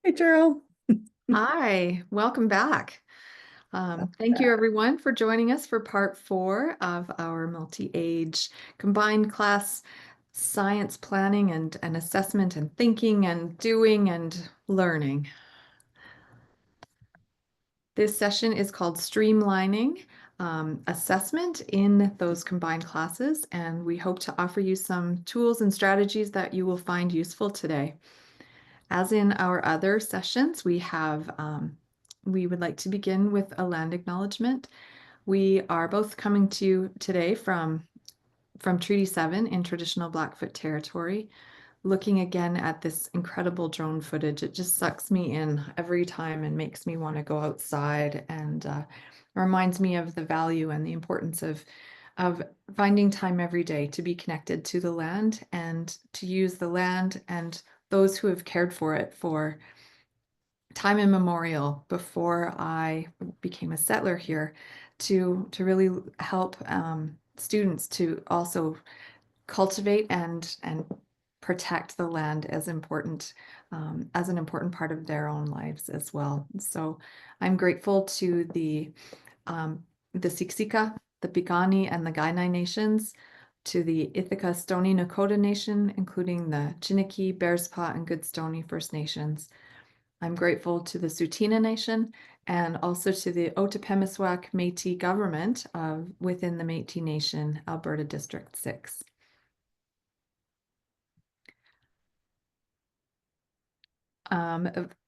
Hey, Cheryl. Hi, welcome back. Thank you everyone for joining us for part 4 of our multi-age combined class science planning and assessment and thinking and doing and learning. This session is called Streamlining Assessment in those combined classes, and we hope to offer you some tools and strategies that you will find useful today. As in our other sessions, we would like to begin with a land acknowledgement. We are both coming to you today from Treaty 7 in traditional Blackfoot territory. Looking again at this incredible drone footage, it just sucks me in every time and makes me want to go outside and reminds me of the value and the importance of finding time every day to be connected to the land and to use the land and those who have cared for it for time immemorial before I became a settler here to really help students to also cultivate and protect the land as an important part of their own lives as well. So I'm grateful to the Siksika, the Piikani, and the Kainai nations, to the Ithaca Stoney Nakoda Nation, including the Chiniki, Bearspaw, and Goodstoney First Nations. I'm grateful to the Tsuut'ina Nation and also to the Otipemisiwak Métis government within the Métis Nation, Alberta District 6.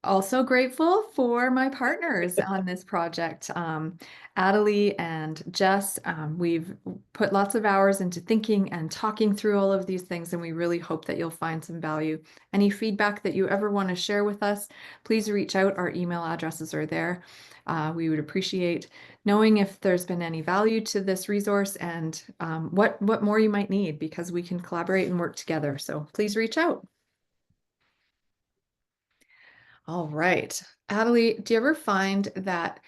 Also grateful for my partners on this project, Adelie and Jess. We've put lots of hours into thinking and talking through all of these things, and we really hope that you'll find some value. Any feedback that you ever want to share with us, please reach out. Our email addresses are there. We would appreciate knowing if there's been any value to this resource and what more you might need, because we can collaborate and work together. So please reach out. All right. Adelie, do you ever find that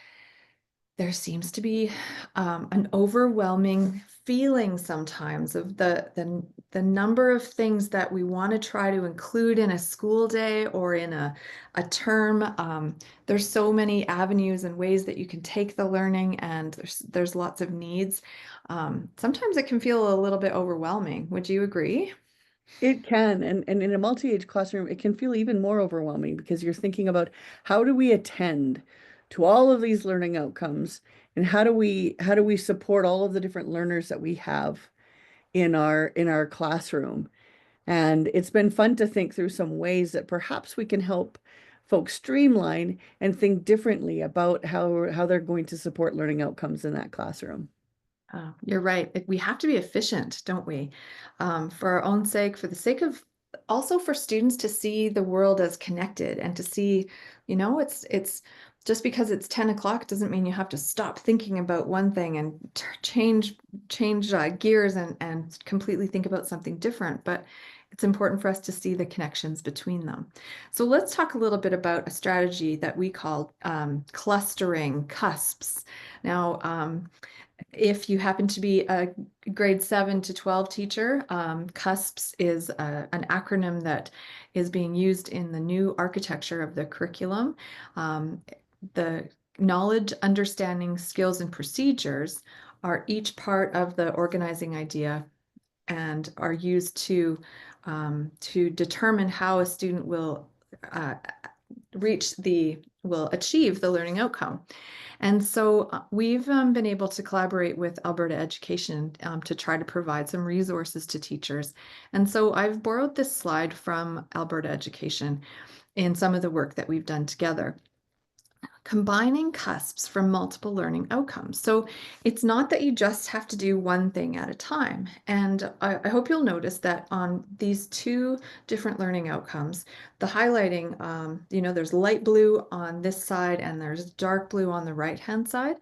there seems to be an overwhelming feeling sometimes of the number of things that we want to try to include in a school day or in a term? There's so many avenues and ways that you can take the learning, and there's lots of needs. Sometimes it can feel a little bit overwhelming. Would you agree? It can, and in a multi-age classroom, it can feel even more overwhelming because you're thinking about how do we attend to all of these learning outcomes, and how do we support all of the different learners that we have in our classroom. And it's been fun to think through some ways that perhaps we can help folks streamline and think differently about how they're going to support learning outcomes in that classroom. You're right. We have to be efficient, don't we? For our own sake, for the sake of also for students to see the world as connected and to see, it's just because it's 10 o'clock doesn't mean you have to stop thinking about one thing and change gears and completely think about something different. But it's important for us to see the connections between them. So let's talk a little bit about a strategy that we call clustering cusps. Now, if you happen to be a grade 7 to 12 teacher, CUSPS is an acronym that is being used in the new architecture of the curriculum. The knowledge, understanding, skills, and procedures are each part of the organizing idea and are used to determine how a student uh, will achieve the learning outcome. And so we've been able to collaborate with Alberta Education to try to provide some resources to teachers. And so I've borrowed this slide from Alberta Education in some of the work that we've done together, combining cusps from multiple learning outcomes. So it's not that you just have to do one thing at a time. And I hope you'll notice that on these two different learning outcomes, the highlighting, there's light blue on this side and there's dark blue on the right-hand side.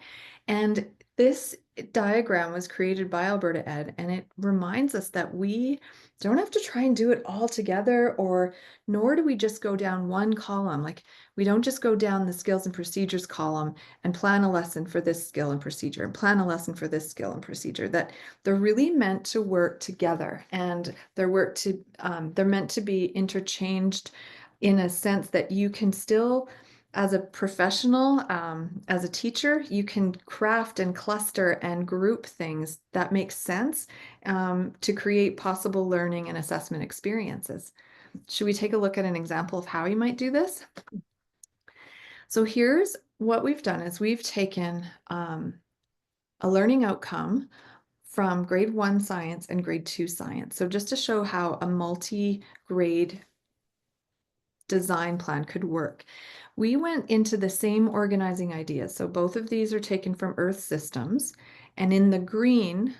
And this diagram was created by Alberta Ed, and it reminds us that we don't have to try and do it all together, or nor do we just go down one column. Like, we don't just go down the skills and procedures column and plan a lesson for this skill and procedure and plan a lesson for this skill and procedure. That they're really meant to work together, and they're meant to be interchanged in a sense that you can still, as a professional, as a teacher, you can craft and cluster and group things that make sense to create possible learning and assessment experiences. Should we take a look at an example of how you might do this? So here's what we've done is we've taken a learning outcome from grade 1 science and grade 2 science. So just to show how a multi-grade design plan could work. We went into the same organizing ideas. So both of these are taken from Earth systems. And in the green,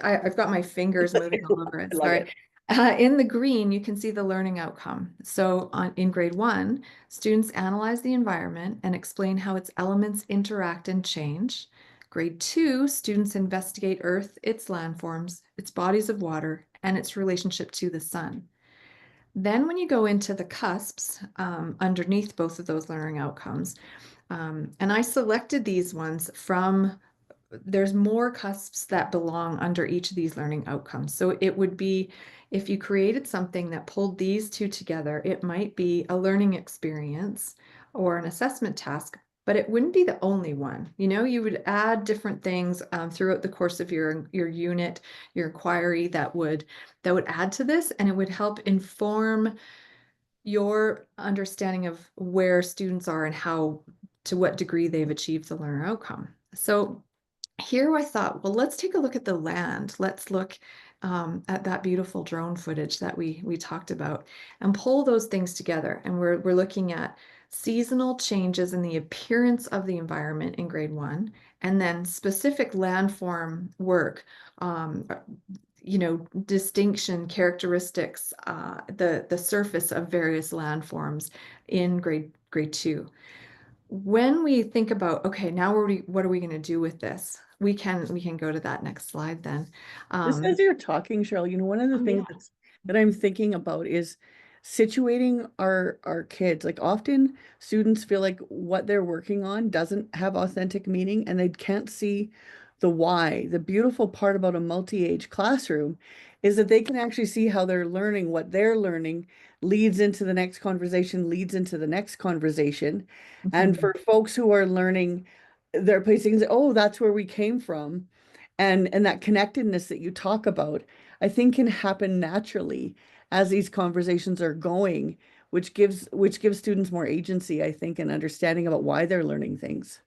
I've got my fingers moving all over it, I love sorry. it. In the green, you can see the learning outcome. So in grade 1, students analyze the environment and explain how its elements interact and change. Grade 2, students investigate Earth, its landforms, its bodies of water, and its relationship to the sun. Then when you go into the cusps underneath both of those learning outcomes, and I selected these ones from, there's more cusps that belong under each of these learning outcomes. So it would be, if you created something that pulled these two together, it might be a learning experience or an assessment task, but it wouldn't be the only one. You know, you would add different things throughout the course of your unit, your inquiry that would add to this, and it would help inform your understanding of where students are and how, to what degree they've achieved the learner outcome. So here I thought, well, let's take a look at the land. Let's look at that beautiful drone footage that we talked about and pull those things together. And we're looking at seasonal changes in the appearance of the environment in grade 1, and then specific landform work, you know, distinction, characteristics, the surface of various landforms in grade 2. When we think about, okay, now what are we going to do with this? We can go to that next slide then. Just as you're talking, Cheryl, one of the Oh things yeah. that I'm thinking about is situating our kids. Like often students feel like what they're working on doesn't have authentic meaning and they can't see the why. The beautiful part about a multi-age classroom is that they can actually see how they're learning, what they're learning leads into the next conversation, leads into the next conversation. And Mhm. for folks who are learning, they're placing, oh, that's where we came from, and that connectedness that you talk about, I think can happen naturally as these conversations are going, which gives students more agency, I think, and understanding about why they're learning things.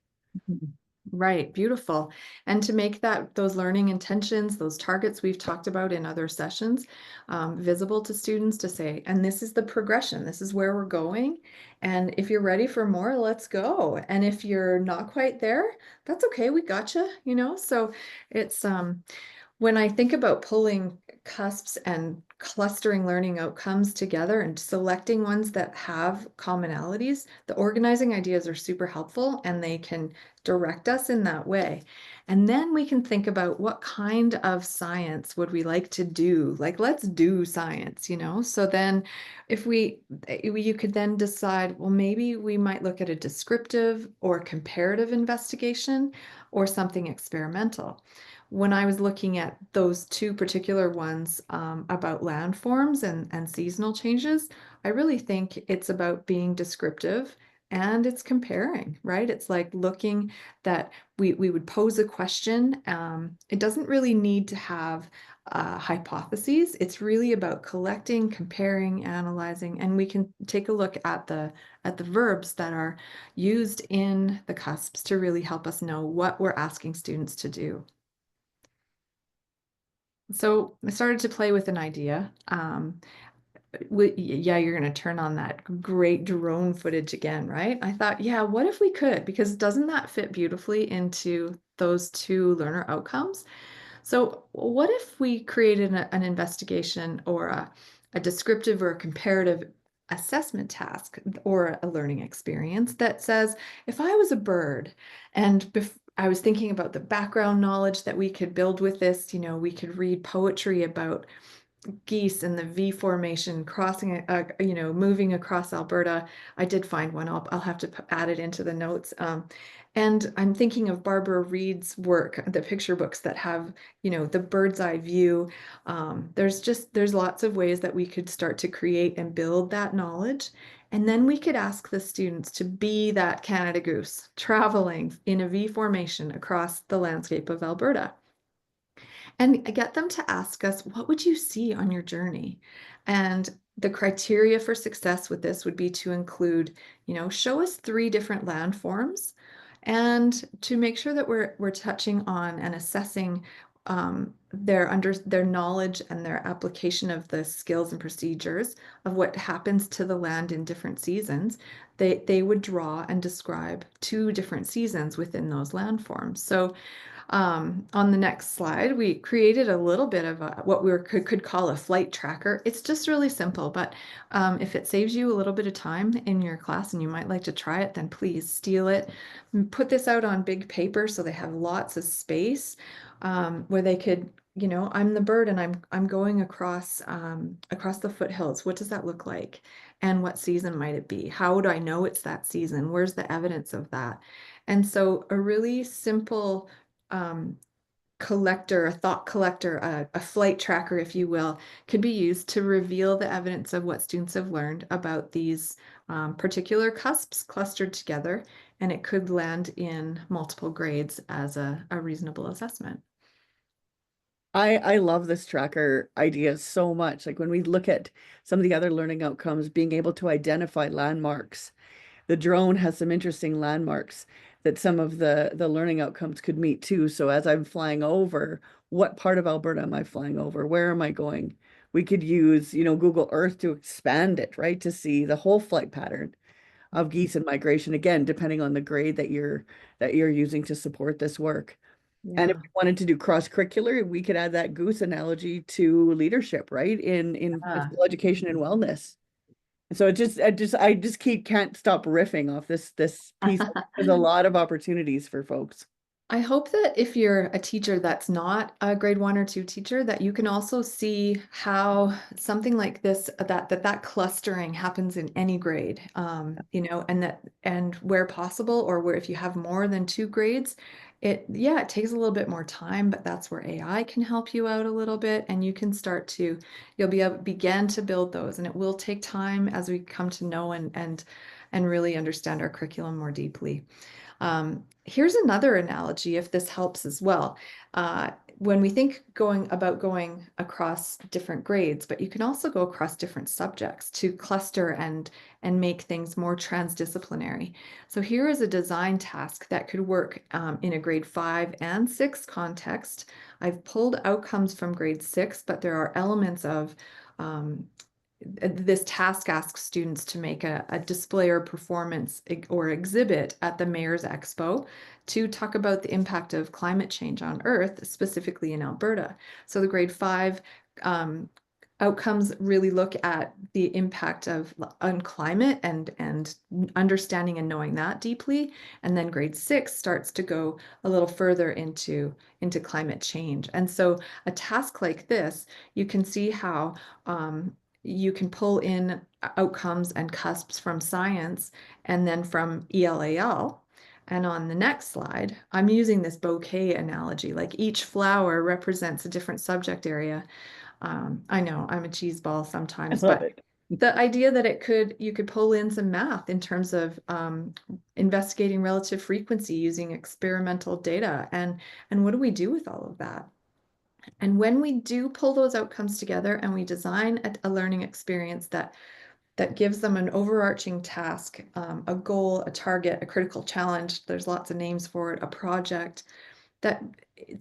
Mhm. Right, beautiful. And to make those learning intentions, those targets we've talked about in other sessions, visible to students to say, and this is the progression, this is where we're going. And if you're ready for more, let's go. And if you're not quite there, that's okay, we gotcha, you know? So it's when I think about pulling cusps and clustering learning outcomes together and selecting ones that have commonalities, the organizing ideas are super helpful and they can direct us in that way. And then we can think about what kind of science would we like to do? Like, let's do science, you know? So then if you could then decide, well, maybe we might look at a descriptive or comparative investigation or something experimental. When I was looking at those two particular ones about landforms and seasonal changes, I really think it's about being descriptive and it's comparing, right? It's like looking that we would pose a question. It doesn't really need to have hypotheses. It's really about collecting, comparing, analyzing, and we can take a look at the verbs that are used in the cusps to really help us know what we're asking students to do. So I started to play with an idea. Yeah, you're going to turn on that great drone footage again, right? I thought, yeah, what if we could? Because doesn't that fit beautifully into those two learner outcomes? So what if we created an investigation or a descriptive or a comparative assessment task or a learning experience that says, if I was a bird and I was thinking about the background knowledge that we could build with this, you know, we could read poetry about geese and the V formation crossing, you know, moving across Alberta. I did find one. I'll have to add it into the notes. And I'm thinking of Barbara Reed's work, the picture books that have, the bird's eye view. There's lots of ways that we could start to create and build that knowledge. And then we could ask the students to be that Canada goose, traveling in a V formation across the landscape of Alberta. And get them to ask us, what would you see on your journey? And the criteria for success with this would be to include, show us 3 different landforms, and to make sure that we're touching on and assessing their knowledge and their application of the skills and procedures of what happens to the land in different seasons. They would draw and describe 2 different seasons within those landforms. So on the next slide, we created a little bit of what could call a flight tracker. It's just really simple, but if it saves you a little bit of time in your class and you might like to try it, then please steal it. Put this out on big paper so they have lots of space where they could, I'm the bird and I'm going across the foothills. What does that look like? And what season might it be? How would I know it's that season? Where's the evidence of that? And so a really simple um, collector, a thought collector, a flight tracker, if you will, could be used to reveal the evidence of what students have learned about these particular cusps clustered together, and it could land in multiple grades as a reasonable assessment. I love this tracker idea so much. Like when we look at some of the other learning outcomes, being able to identify landmarks. The drone has some interesting landmarks that some of the learning outcomes could meet too. So as I'm flying over, what part of Alberta am I flying over? Where am I going? We could use, Google Earth to expand it, right? To see the whole flight pattern of geese and migration, again, depending on the grade that you're using to support this work. And if Yeah. we wanted to do cross-curricular, we could add that goose analogy to leadership, right? In Yeah. physical education and wellness. So I just can't stop riffing off this piece. There's a lot of opportunities for folks. I hope that if you're a teacher that's not a grade 1 or 2 teacher, that you can also see how something like this, that clustering happens in any grade, and where possible, or where if you have more than 2 grades, it takes a little bit more time, but that's where AI can help you out a little bit, and you'll be able begin to build those, and it will take time as we come to know and really understand our curriculum more deeply. Here's another analogy, if this helps as well. When we think going across different grades, but you can also go across different subjects to cluster and make things more transdisciplinary. So here is a design task that could work in a grade 5 and 6 context. I've pulled outcomes from grade 6, but there are elements of this task asks students to make a display or performance or exhibit at the Mayor's Expo to talk about the impact of climate change on Earth, specifically in Alberta. So the grade 5 outcomes really look at the impact on climate and understanding and knowing that deeply. And then grade 6 starts to go a little further into climate change. And so a task like this, you can see how you can pull in outcomes and cusps from science and then from ELAL. And on the next slide, I'm using this bouquet analogy, like each flower represents a different subject area. I know I'm a cheese ball I sometimes, love but it. the idea that you could pull in some math in terms of investigating relative frequency using experimental data, and what do we do with all of that? And when we do pull those outcomes together and we design a learning experience that gives them an overarching task, a goal, a target, a critical challenge, there's lots of names for it, a project, that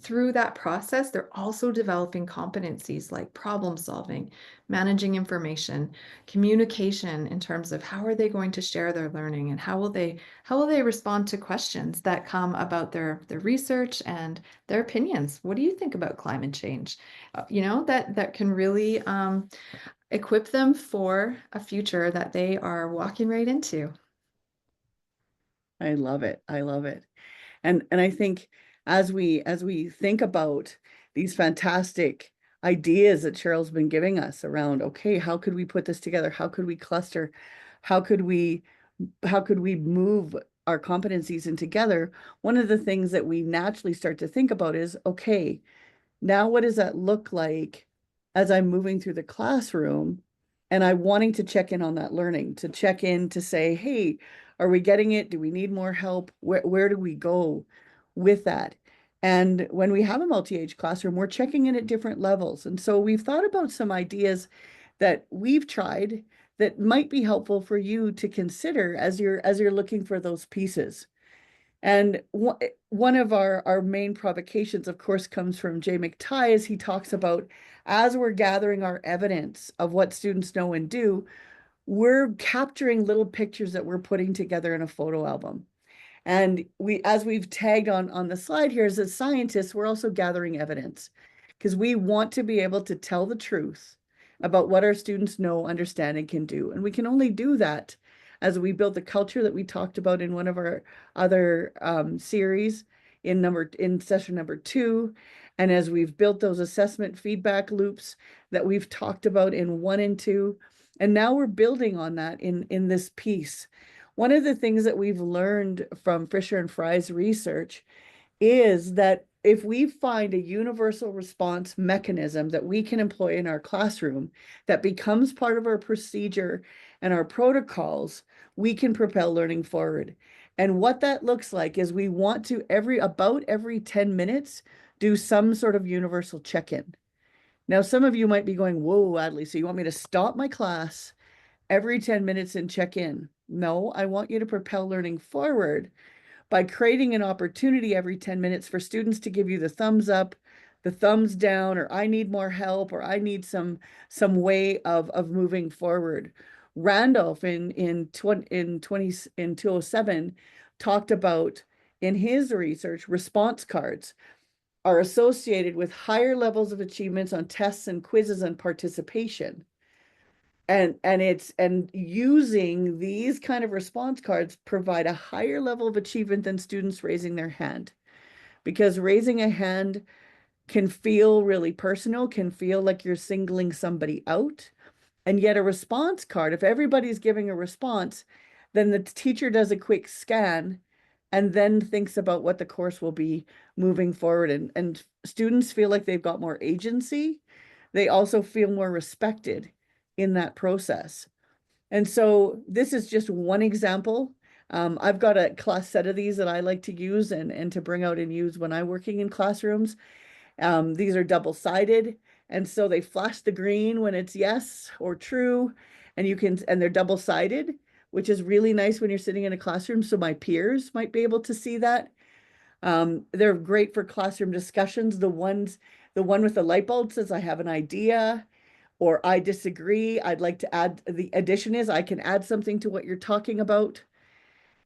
through that process, they're also developing competencies like problem solving, managing information, communication in terms of how are they going to share their learning, and how will they respond to questions that come about their research and their opinions. What do you think about climate change? That can really equip them for a future that they are walking right into. I love it. I love it. And I think as we think about these fantastic ideas that Cheryl's been giving us around, okay, how could we put this together? How could we cluster? How could we how could we move our competencies in together, one of the things that we naturally start to think about is, okay, now what does that look like as I'm moving through the classroom and I wanting to check in on that learning, to check in to say, hey, are we getting it? Do we need more help? Where do we go with that? And when we have a multi-age classroom, we're checking in at different levels. And so we've thought about some ideas that we've tried that might be helpful for you to consider as you're looking for those pieces. And one of our main provocations, of course, comes from Jay McTighe, as he talks about as we're gathering our evidence of what students know and do, we're capturing little pictures that we're putting together in a photo album. And as we've tagged on the slide here, as scientists, we're also gathering evidence because we want to be able to tell the truth about what our students know, understand, and can do. And we can only do that as we build the culture that we talked about in one of our other series in session number 2. And as we've built those assessment feedback loops that we've talked about in 1 and 2. And now we're building on that in this piece. One of the things that we've learned from Fisher and Fry's research is that if we find a universal response mechanism that we can employ in our classroom that becomes part of our procedure and our protocols, we can propel learning forward. And what that looks like is we want to about every 10 minutes do some sort of universal check-in. Now, some of you might be going, whoa, Adley, so you want me to stop my class every 10 minutes and check in? No, I want you to propel learning forward by creating an opportunity every 10 minutes for students to give you the thumbs up, the thumbs down, or I need more help, or I need some way of moving forward. Randolph in 207 talked about in his research, response cards are associated with higher levels of achievements on tests and quizzes and participation. And using these kind of response cards provide a higher level of achievement than students raising their hand, because raising a hand can feel really personal, can feel like you're singling somebody out. And yet a response card, if everybody's giving a response, then the teacher does a quick scan and then thinks about what the course will be moving forward. And students feel like they've got more agency. They also feel more respected in that process. And so this is just one example. I've got a class set of these that I like to use and to bring out and use when I'm working in classrooms. These are double-sided, and so they flash the green when it's yes or true, and they're double-sided, which is really nice when you're sitting in a classroom, so my peers might be able to see that. They're great for classroom discussions. The one with the light bulb says, I have an idea, or I disagree. I'd like to add, the addition is I can add something to what you're talking about.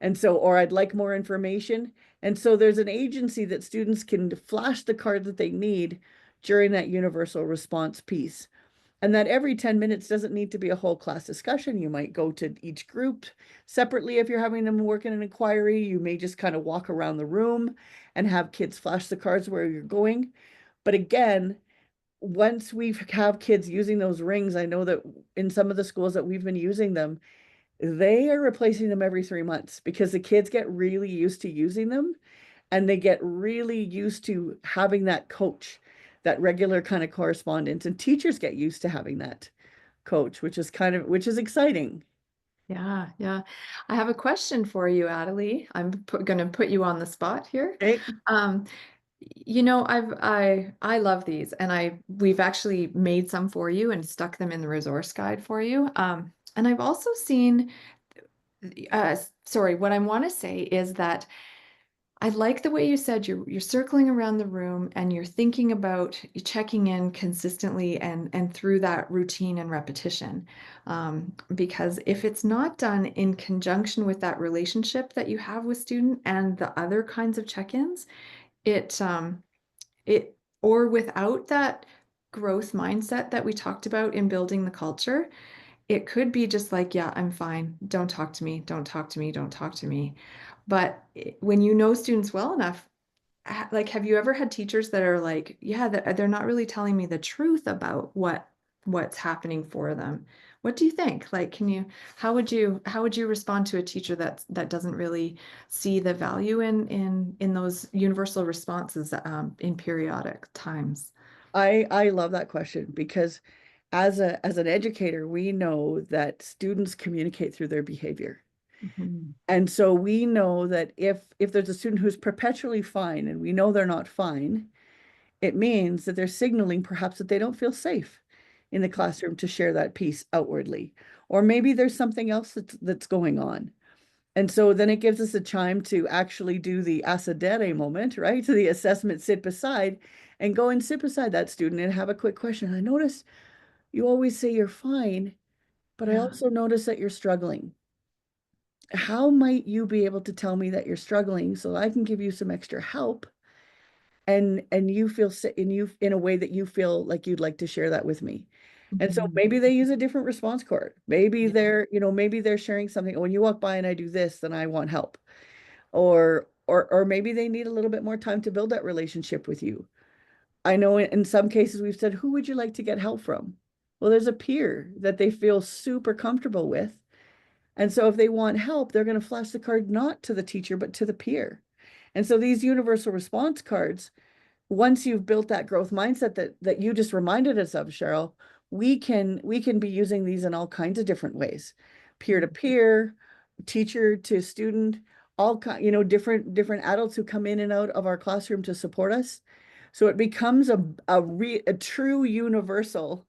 And so, or I'd like more information. And so there's an agency that students can flash the card that they need during that universal response piece. And that every 10 minutes doesn't need to be a whole class discussion. You might go to each group separately if you're having them work in an inquiry. You may just kind of walk around the room and have kids flash the cards where you're going. But again, once we have kids using those rings, I know that in some of the schools that we've been using them, they are replacing them every 3 months because the kids get really used to using them and they get really used to having that coach, that regular kind of correspondence, and teachers get used to having that coach, which is exciting. Yeah, yeah. I have a question for you, Adelie. I'm going to put you on the spot here. Okay. Um, I love these, and we've actually made some for you and stuck them in the resource guide for you. And I've also seen, sorry, what I want to say is that I like the way you said you're circling around the room and you're thinking about checking in consistently and through that routine and repetition. Because if it's not done in conjunction with that relationship that you have with student and the other kinds of check-ins, it it or without that growth mindset that we talked about in building the culture, it could be just like, yeah, I'm fine. Don't talk to me. Don't talk to me. Don't talk to me. But when you know students well enough, like, have you ever had teachers that are like, yeah, they're not really telling me the truth about what what's happening for them. What do you think? Like, how would you respond to a teacher that doesn't really see the value in those universal responses in periodic times? I love that question because as an educator, we know that students communicate through their behavior. Mhm. And so we know that if there's a student who's perpetually fine and we know they're not fine, it means that they're signaling perhaps that they don't feel safe in the classroom to share that piece outwardly. Or maybe there's something else that's going on. And so then it gives us a time to actually do the asadere moment, right? To the assessment, sit beside and go and sit beside that student and have a quick question. I notice you always say you're fine, but I Yeah. also notice that you're struggling. How might you be able to tell me that you're struggling so I can give you some extra help and you feel and you in a way that you feel like you'd like to share that with me. And so Mhm. maybe they use a different response card. Maybe Yeah. maybe they're sharing something. When you walk by and I do this, then I want help. Or maybe they need a little bit more time to build that relationship with you. I know in some cases we've said, who would you like to get help from? Well, there's a peer that they feel super comfortable with. And so if they want help, they're going to flash the card not to the teacher, but to the peer. And so these universal response cards, once you've built that growth mindset that you just reminded us of, Cheryl, we can be using these in all kinds of different ways. Peer to Mhm. peer, teacher to student, all kind, different adults who come in and out of our classroom to support us. So it becomes a true universal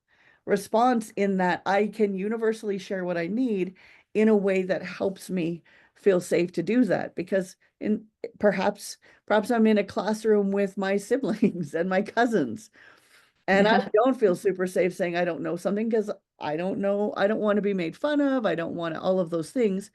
response in that I can universally share what I need in a way that helps me feel safe to do that. Because in perhaps I'm in a classroom with my siblings and my cousins, and I Yeah. don't feel super safe saying I don't know something because I don't know, I don't want to be made fun of, I don't want all of those things.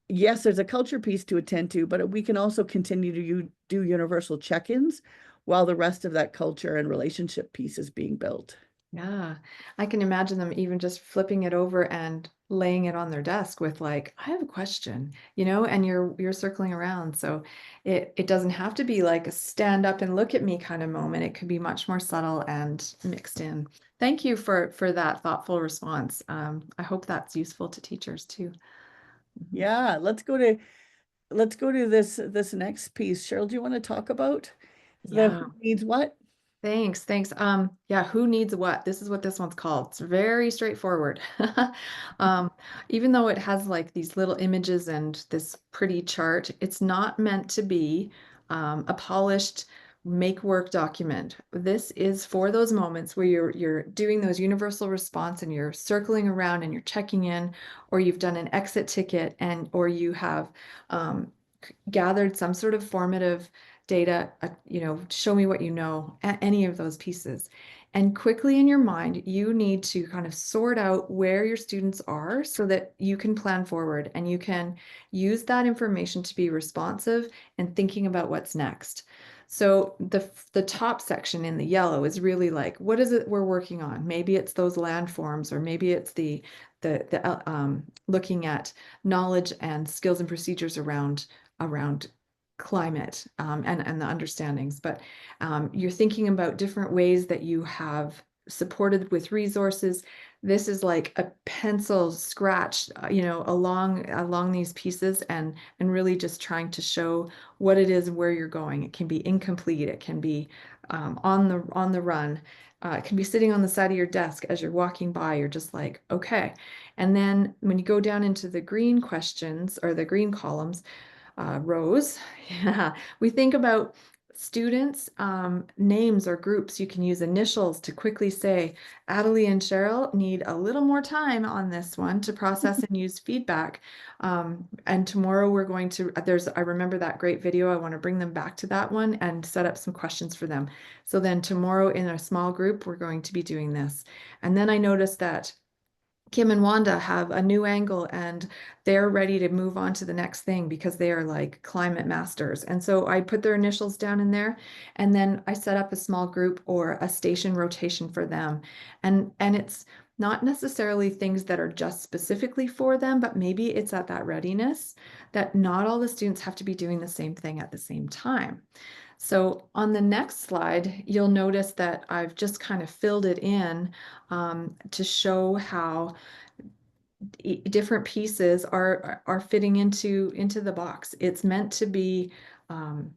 Yes, there's a culture piece to attend to, but we can also continue to do universal check-ins while the rest of that culture and relationship piece is being built. Yeah, I can imagine them even just flipping it over and laying it on their desk with like, I have a question, and you're circling around. So it doesn't have to be like a stand up and look at me kind of moment. It could be much more subtle and mixed in. Thank you for that thoughtful response. I hope that's useful to teachers too. Mhm. Yeah, let's go to this next piece. Cheryl, do you want to talk about the Yeah. who needs what? Thanks. Yeah, who needs what? This is what this one's called. It's very straightforward. Um, Even though it has like these little images and this pretty chart, it's not meant to be a polished make work document. This is for those moments where you're doing those universal response and you're circling around and you're checking in, or you've done an exit ticket and or you have gathered some sort of formative data, show me what you know, any of those pieces. And quickly in your mind, you need to kind of sort out where your students are so that you can plan forward and you can use that information to be responsive and thinking about what's next. So the top section in the yellow is really like, what is it we're working on? Maybe it's those landforms, or maybe it's the looking at knowledge and skills and procedures around climate, and the understandings, but you're thinking about different ways that you have supported with resources. This is like a pencil scratch, along these pieces, and really just trying to show what it is, where you're going. It can be incomplete. It can be on the run. It can be sitting on the side of your desk as you're walking by. You're just like, okay. And then when you go down into the green questions or the green columns, rows. Yeah, we think about students, names or groups. You can use initials to quickly say, Adelie and Cheryl need a little more time on this one to process and use feedback. And tomorrow we're going to, I remember that great video. I want to bring them back to that one and set up some questions for them. So then tomorrow in a small group, we're going to be doing this. And then I noticed that Kim and Wanda have a new angle and they're ready to move on to the next thing because they are like climate masters. And so I put their initials down in there, and then I set up a small group or a station rotation for them. And it's not necessarily things that are just specifically for them, but maybe it's at that readiness that not all the students have to be doing the same thing at the same time. So on the next slide, you'll notice that I've just kind of filled it in to show how different pieces are fitting into the box. It's meant to be, um,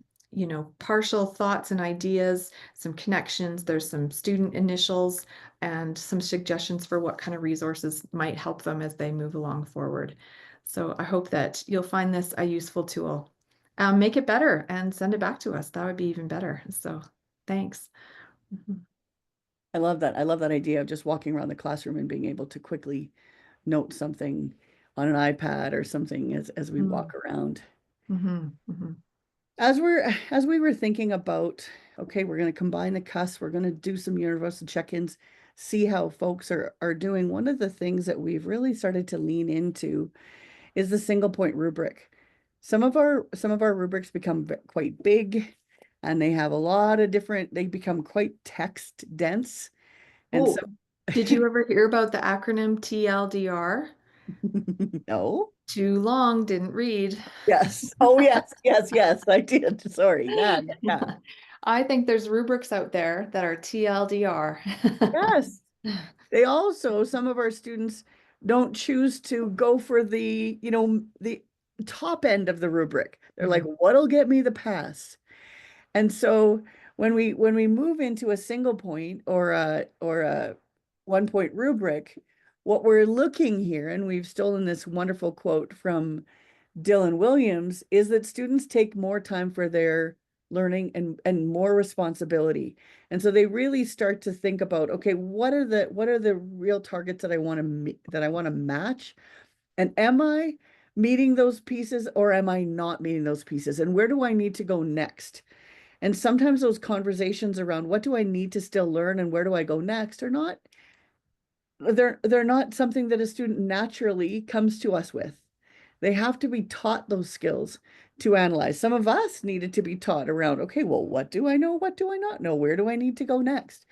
partial thoughts and ideas, some connections. There's some student initials and some suggestions for what kind of resources might help them as they move along forward. So I hope that you'll find this a useful tool. Make it better and send it back to us. That would be even better. So thanks. Mhm. I love that. I love that idea of just walking around the classroom and being able to quickly note something on an iPad or something as we walk around. Mhm, mhm. As we were thinking about, okay, we're going to combine the CUS, we're going to do some universal check-ins, see how folks are doing. One of the things that we've really started to lean into is the single point rubric. Some of our rubrics become quite big and they have a lot of different, they become quite text dense. And so Oh, did you ever hear about the acronym TLDR? no. Too long, didn't read. Yes. Oh, yes, yes, yes, I did. Sorry. Yeah, yeah. I think there's rubrics out there that are TLDR. Yes. They also, some of our students don't choose to go for the, the top end of the rubric. They're like, Mhm. what'll get me the pass? And so when we move into a single point or a 1 point rubric, what we're looking here, and we've stolen this wonderful quote from Dylan Williams, is that students take more time for their learning and more responsibility. And so they really start to think about, okay, what are the real targets that I want to match? And am I meeting those pieces or am I not meeting those pieces? And where do I need to go next? And sometimes those conversations around what do I need to still learn and where do I go next are not, they're not something that a student naturally comes to us with. They have to be taught those skills to analyze. Some of us needed to be taught around, okay, well, what do I know? What do I not know? Where do I need to go next?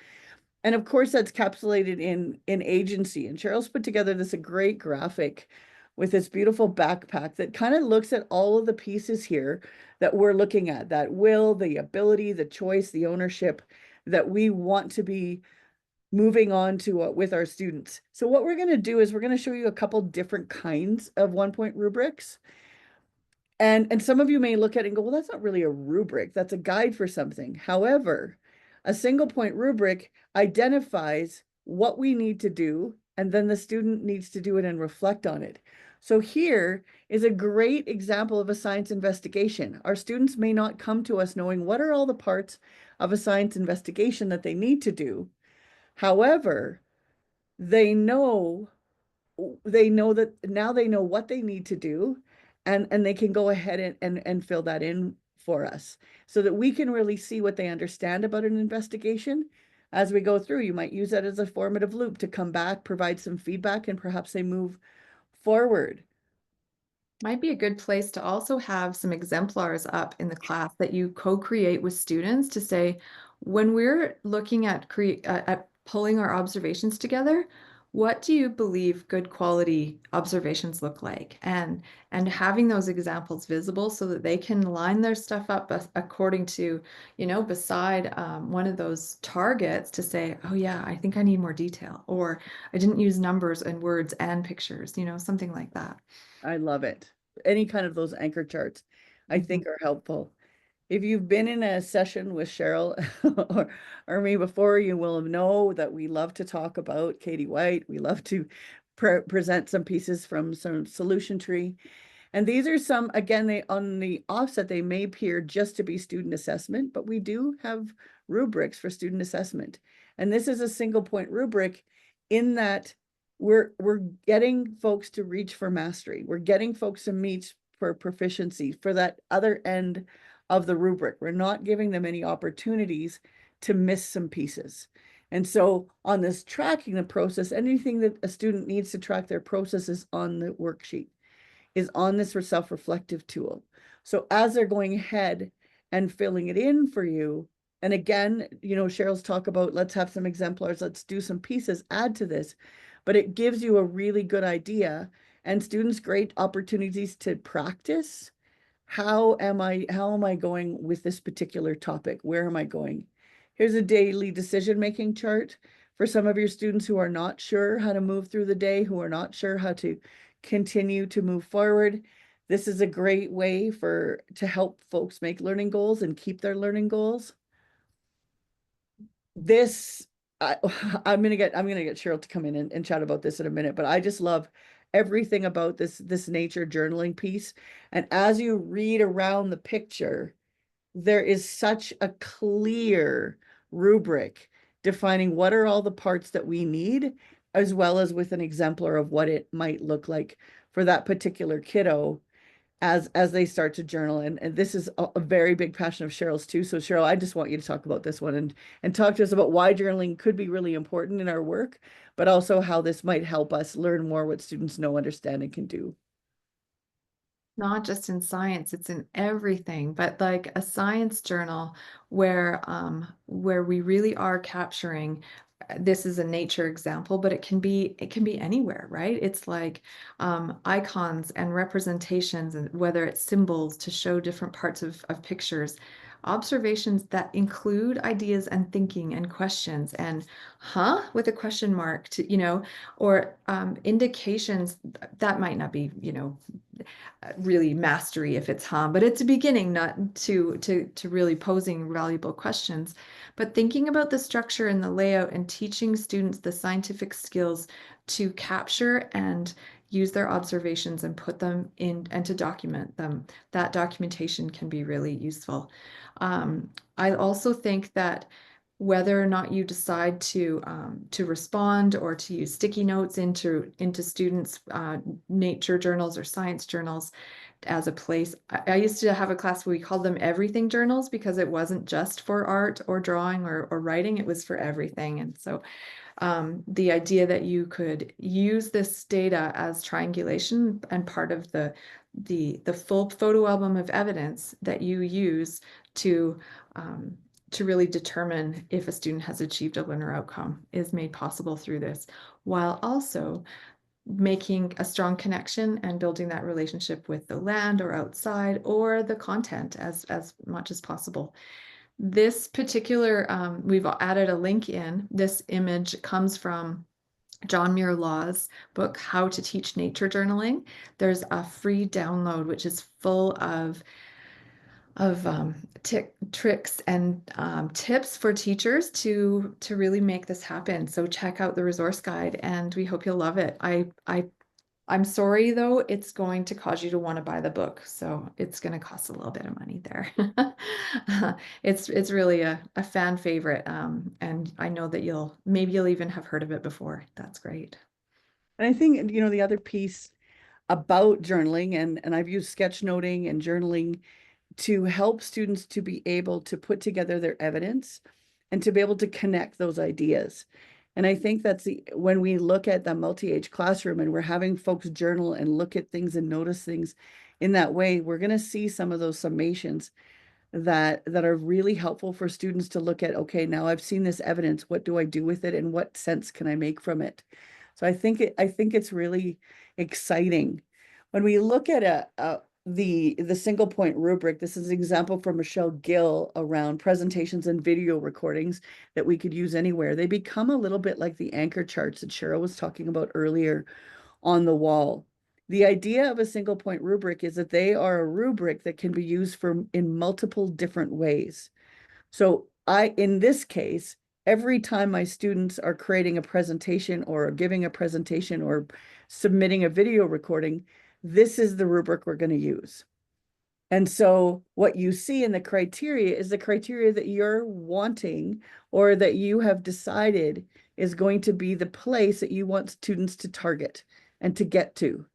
And of course, that's capsulated in agency. And Cheryl's put together this a great graphic with this beautiful backpack that kind of looks at all of the pieces here that we're looking at, that will, the ability, the choice, the ownership that we want to be moving on to with our students. So what we're going to do is we're going to show you a couple different kinds of 1 point rubrics. And some of you may look at it and go, well, that's not really a rubric. That's a guide for something. However, a single point rubric identifies what we need to do, and then the student needs to do it and reflect on it. So here is a great example of a science investigation. Our students may not come to us knowing what are all the parts of a science investigation that they need to do. However, they know that now they know what they need to do and they can go ahead and fill that in for us so that we can really see what they understand about an investigation as we go through. You might use that as a formative loop to come back, provide some feedback, and perhaps they move forward. Might be a good place to also have some exemplars up in the class that you co-create with students to say, when we're looking at pulling our observations together, what do you believe good quality observations look like? And having those examples visible so that they can line their stuff up according to, beside one of those targets to say, oh yeah, I think I need more detail, or I didn't use numbers and words and pictures, something like that. I love it. Any kind of those anchor charts, I Mhm. think are helpful. If you've been in a session with Cheryl or me before, you will know that we love to talk about Katie White. We love to present some pieces from some solution tree. And these are some, again, they on the offset, they may appear just to be student assessment, but we do have rubrics for student assessment. And this is a single point rubric in that we're getting folks to reach for mastery. We're getting folks to meet for proficiency for that other end of the rubric. We're not giving them any opportunities to miss some pieces. And so on this tracking the process, anything that a student needs to track their process is on the worksheet, is on this self-reflective tool. So as they're going ahead and filling it in for you, and again, Cheryl's talk about let's have some exemplars, let's do some pieces, add to this, but it gives you a really good idea and students great opportunities to practice how am I going with this particular topic? Where am I going? Here's a daily decision-making chart for some of your students who are not sure how to move through the day, who are not sure how to continue to move forward. This is a great way to help folks make learning goals and keep their learning goals. This I, I'm gonna get Cheryl to come in and chat about this in a minute, but I just love everything about this nature journaling piece. And as you read around the picture, there is such a clear rubric defining what are all the parts that we need, as well as with an exemplar of what it might look like for that particular kiddo as they start to journal. And this is a very big passion of Cheryl's too. So Cheryl, I just want you to talk about this one and talk to us about why journaling could be really important in our work, but also how this might help us learn more what students know, understand, and can do. Not just in science, it's in everything, but like a science journal where we really are capturing, this is a nature example, but it can be anywhere, right? It's like icons and representations, and whether it's symbols to show different parts of pictures, observations that include ideas and thinking and questions and with a question mark to, or indications that might not be, really mastery if it's but it's a beginning, not to really posing valuable questions, but thinking about the structure and the layout and teaching students the scientific skills to capture and use their observations and put them in and to document them. That documentation can be really useful. I also think that whether or not you decide to respond or to use sticky notes into students' nature journals or science journals as a place. I used to have a class where we called them everything journals because it wasn't just for art or drawing or writing, it was for everything. And so the idea that you could use this data as triangulation and part of the full photo album of evidence that you use to really determine if a student has achieved a learner outcome is made possible through this, while also making a strong connection and building that relationship with the land or outside or the content as much as possible. This particular, we've added a link in. This image comes from John Muir Law's book, How to Teach Nature Journaling. There's a free download, which is full of tricks and tips for teachers to really make this happen. So check out the resource guide, and we hope you'll love it. I'm sorry though, it's going to cause you to want to buy the book, so it's going to cost a little bit of money there. It's really a fan favorite, and I know that maybe you'll even have heard of it before. That's great. And I think, the other piece about journaling, and I've used sketchnoting and journaling to help students to be able to put together their evidence and to be able to connect those ideas. And I think when we look at the multi-age classroom and we're having folks journal and look at things and notice things in that way, we're going to see some of those summations that are really helpful for students to look at. Okay, now I've seen this evidence. What do I do with it, and what sense can I make from it? So I think it's really exciting when we look at the single point rubric. This is an example from Michelle Gill around presentations and video recordings that we could use anywhere. They become a little bit like the anchor charts that Cheryl was talking about earlier on the wall. The idea of a single point rubric is that they are a rubric that can be used in multiple different ways. So in this case, every time my students are creating a presentation or giving a presentation or submitting a video recording, this is the rubric we're going to use. And so what you see in the criteria is the criteria that you're wanting or that you have decided is going to be the place that you want students to target and to get to.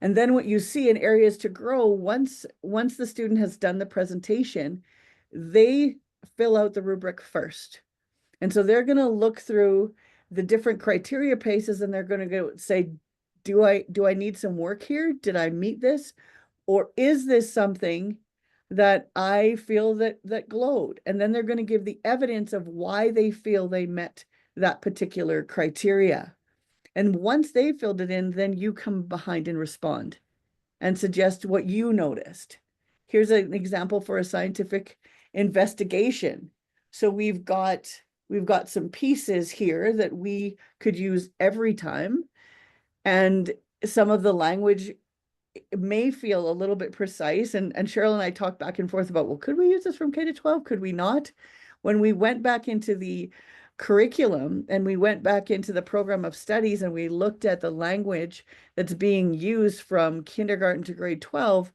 And then what you see in areas to grow, once the student has done the presentation, they fill out the rubric first. And so they're going to look through the different criteria paces and they're going to go say, do I need some work here? Did I meet this? Or is this something that I feel that glowed? And then they're going to give the evidence of why they feel they met that particular criteria. And once they filled it in, then you come behind and respond and suggest what you noticed. here's an example for a scientific investigation. So we've got some pieces here that we could use every time. And some of the language may feel a little bit precise. And Cheryl and I talked back and forth about, well, could we use this from K to 12? Could we not? When we went back into the curriculum and we went back into the program of studies and we looked at the language that's being used from kindergarten to grade 12,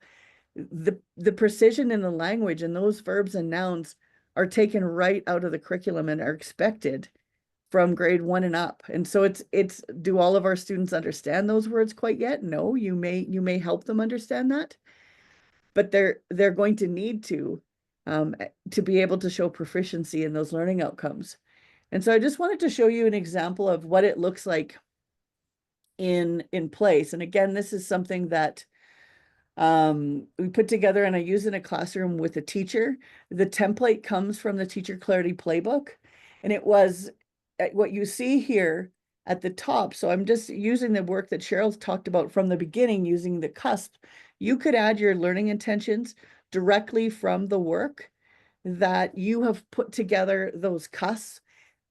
the precision in the language and those verbs and nouns are taken right out of the curriculum and are expected from grade 1 and up. And so it's do all of our students understand those words quite yet? No, you may help them understand that, but they're going to need to be able to show proficiency in those learning outcomes. And so I just wanted to show you an example of what it looks like in place. And again, this is something that we put together and I use in a classroom with a teacher. The template comes from the Teacher Clarity Playbook, and it was what you see here at the top. So I'm just using the work that Cheryl's talked about from the beginning, using the cusp. You could add your learning intentions directly from the work that you have put together, those cusps,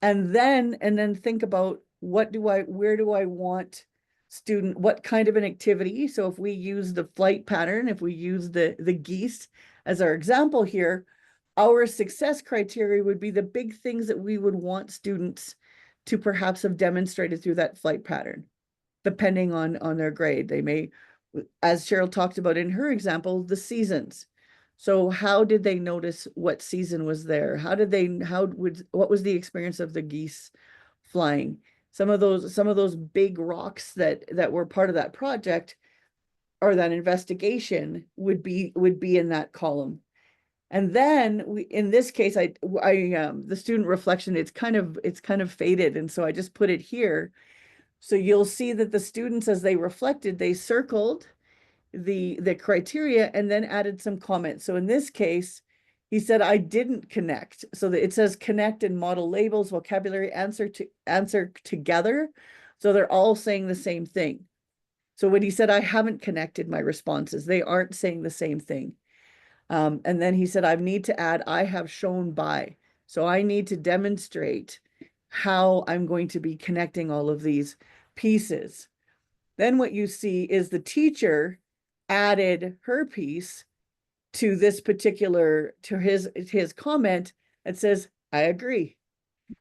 and then think about where do I want student, what kind of an activity. So if we use the flight pattern, if we use the geese as our example here, our success criteria would be the big things that we would want students to perhaps have demonstrated through that flight pattern, depending on their grade. They may, as Cheryl talked about in her example, the seasons. So how did they notice what season was there? What was the experience of the geese flying? Some of those big rocks that were part of that project or that investigation would be in that column. And then in this case, the student reflection, it's kind of faded. And so I just put it here. So you'll see that the students, as they reflected, they circled the criteria and then added some comments. So in this case, he said, I didn't connect. So that it says connect and model labels, vocabulary, answer together. So they're all saying the same thing. So when he said, I haven't connected my responses, they aren't saying the same thing. And then he said, I need to add, I have shown by. So I need to demonstrate how I'm going to be connecting all of these pieces. Then what you see is the teacher added her piece to this particular, to his comment that says, I agree.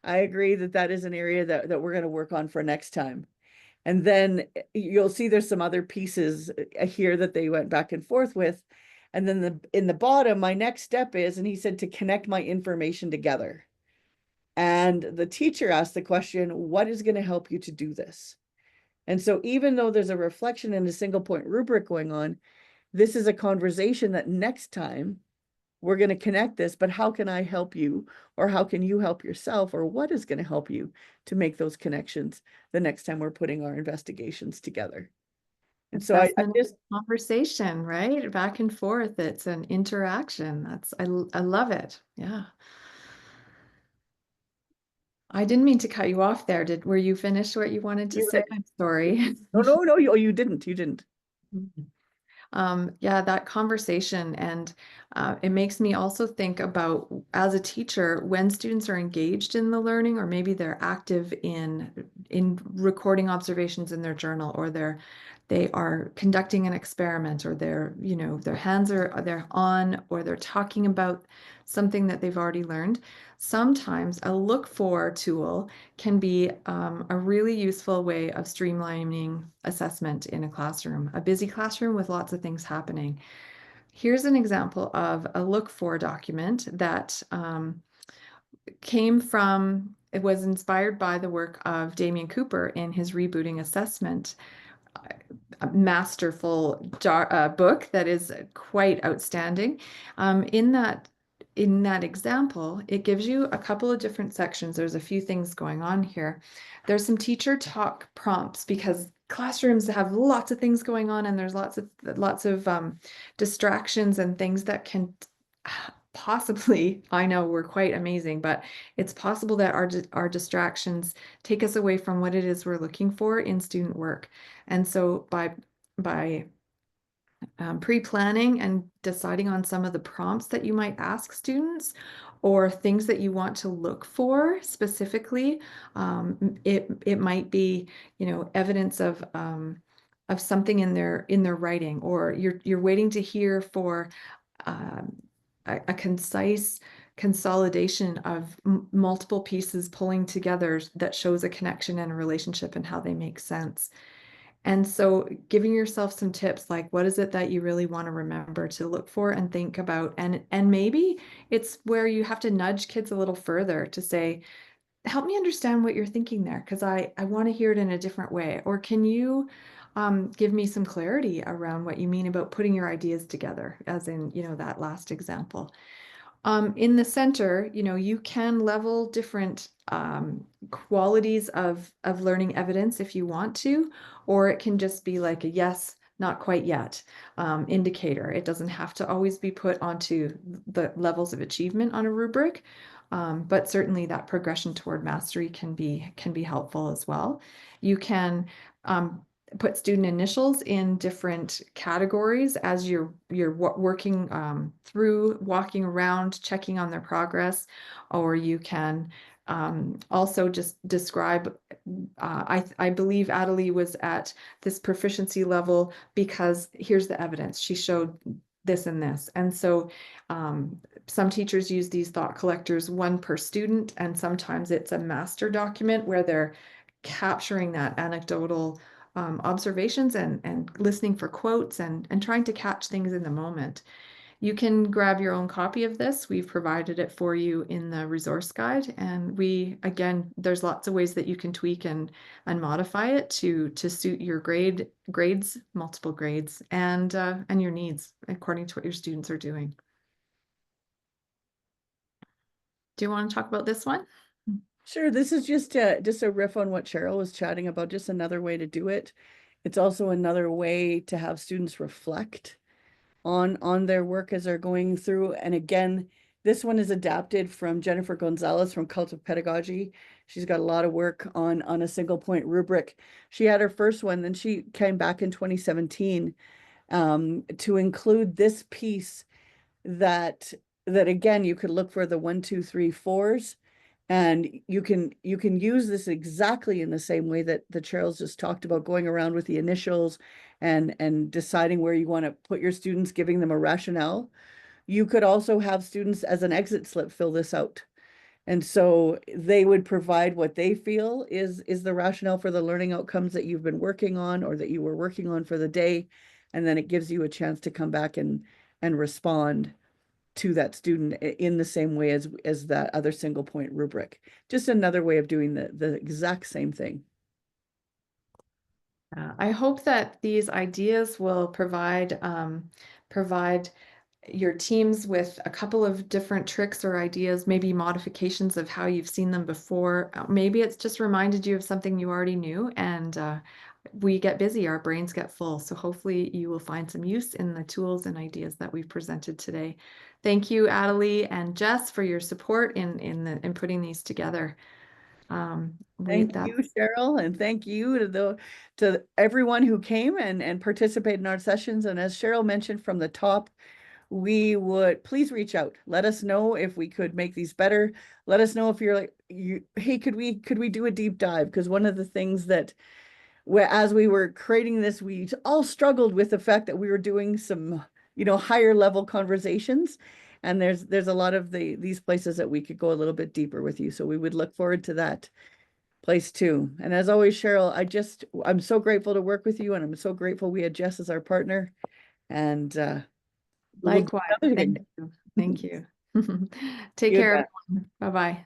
I agree that is an area that we're going to work on for next time. And then you'll see there's some other pieces here that they went back and forth with. And then in the bottom, my next step is, and he said, to connect my information together. And the teacher asked the question, what is going to help you to do this? And so even though there's a reflection and a single point rubric going on, this is a conversation that next time we're going to connect this, but how can I help you? Or how can you help yourself? Or what is going to help you to make those connections the next time we're putting our investigations together? And so I just conversation, right? Back and forth. It's an interaction. I love it. Yeah. I didn't mean to cut you off there. Were you finished what you wanted to say? I'm sorry. No, you didn't. Yeah, that conversation, and it makes me also think about, as a teacher, when students are engaged in the learning, or maybe they're active in recording observations in their journal, or they are conducting an experiment, or their hands they're on, or they're talking about something that they've already learned. Sometimes a look for tool can be a really useful way of streamlining assessment in a classroom, a busy classroom with lots of things happening. Here's an example of a look for document that it was inspired by the work of Damien Cooper in his Rebooting Assessment, a masterful book that is quite outstanding. In that example, it gives you a couple of different sections. There's a few things going on here. There's some teacher talk prompts, because classrooms have lots of things going on, and there's lots of distractions and things that can possibly, I know we're quite amazing, but it's possible that our distractions take us away from what it is we're looking for in student work. And so by pre-planning and deciding on some of the prompts that you might ask students or things that you want to look for specifically. It might be, evidence of something in their writing, or you're waiting to hear for um, a concise consolidation of multiple pieces pulling together that shows a connection and a relationship and how they make sense. And so giving yourself some tips, like what is it that you really want to remember to look for and think about? And maybe it's where you have to nudge kids a little further to say, help me understand what you're thinking there, because I want to hear it in a different way. Or can you give me some clarity around what you mean about putting your ideas together, as in, that last example. In the center, you can level different qualities of learning evidence if you want to, or it can just be like a yes, not quite yet indicator. It doesn't have to always be put onto the levels of achievement on a rubric, but certainly that progression toward mastery can be helpful as well. You can put student initials in different categories as you're working through, walking around, checking on their progress, or you can also just describe. I believe Adelie was at this proficiency level because here's the evidence. She showed this and this, and so some teachers use these thought collectors, one per student, and sometimes it's a master document where they're capturing that anecdotal observations and listening for quotes and trying to catch things in the moment. You can grab your own copy of this. We've provided it for you in the resource guide. And again, there's lots of ways that you can tweak and modify it to suit your grades, multiple grades, and your needs according to what your students are doing. Do you want to talk about this one? Sure, this is just a riff on what Cheryl was chatting about, just another way to do it. It's also another way to have students reflect on their work as they're going through. And again, this one is adapted from Jennifer Gonzalez from Cult of Pedagogy. She's got a lot of work on a single point rubric. She had her first one, then she came back in 2017 to include this piece that again you could look for the 1, 2, 3, 4s. And you can use this exactly in the same way that Cheryl's just talked about, going around with the initials and deciding where you want to put your students, giving them a rationale. You could also have students as an exit slip fill this out. And so they would provide what they feel is the rationale for the learning outcomes that you've been working on or that you were working on for the day. And then it gives you a chance to come back and respond to that student in the same way as that other single point rubric. Just another way of doing the exact same thing. I hope that these ideas will provide your teams with a couple of different tricks or ideas, maybe modifications of how you've seen them before. Maybe it's just reminded you of something you already knew, and we get busy, our brains get full. So hopefully you will find some use in the tools and ideas that we've presented today. Thank you, Adelie and Jess, for your support in putting these together. Thank you, Cheryl, and thank you to everyone who came and participated in our sessions. And as Cheryl mentioned from the top, we would please reach out. Let us know if we could make these better. Let us know if you're like, hey, could we do a deep dive? Because one of the things that as we were creating this, we all struggled with the fact that we were doing some, higher level conversations. And there's a lot of these places that we could go a little bit deeper with you. So we would look forward to that place too. And as always, Cheryl, I'm so grateful to work with you, and I'm so grateful we had Jess as our partner. And Likewise. Thank you. Thank you. Take care, everyone. Bye-bye.